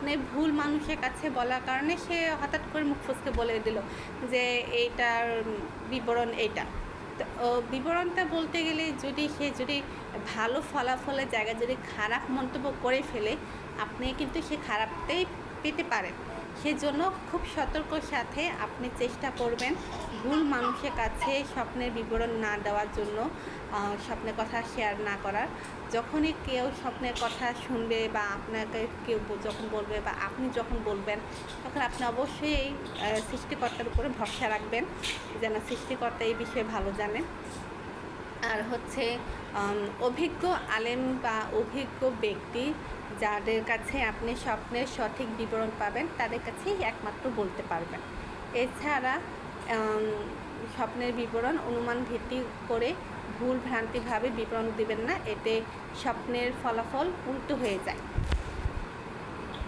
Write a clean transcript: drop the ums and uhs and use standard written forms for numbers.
আপনি ভুল মানুষের কাছে বলার কারণে সে হঠাৎ করে মুখ ফসকে বলে দিল যে এইটার বিবরণ এইটা। তো বিবরণটা বলতে গেলে যদি ভালো ফলাফলের জায়গায় যদি খারাপ মন্তব্য করে ফেলে, আপনি কিন্তু সে খারাপটাই পেতে পারেন। সেজন্য খুব সতর্কর সাথে আপনি চেষ্টা করবেন ভুল মানুষের কাছে স্বপ্নের বিবরণ না দেওয়ার জন্য, স্বপ্নের কথা শেয়ার না করার। যখনই কেউ স্বপ্নের কথা শুনবে বা আপনাকে কেউ যখন বলবে বা আপনি যখন বলবেন, তখন আপনি অবশ্যই এই সৃষ্টিকর্তার উপরে ভরসা রাখবেন, যেন সৃষ্টিকর্তা এই বিষয়ে ভালো জানেন। আর হচ্ছে অভিজ্ঞ আলেম বা অভিজ্ঞ ব্যক্তি যাদের কাছে আপনি স্বপ্নের সঠিক বিবরণ পাবেন, তাদের কাছেই একমাত্র বলতে পারবেন। এছাড়া স্বপ্নের বিবরণ অনুমান ভিত্তি করে ভুল ভ্রান্তিভাবে বিবরণ দিবেন না, এতে স্বপ্নের ফলাফল উল্টো হয়ে যায়।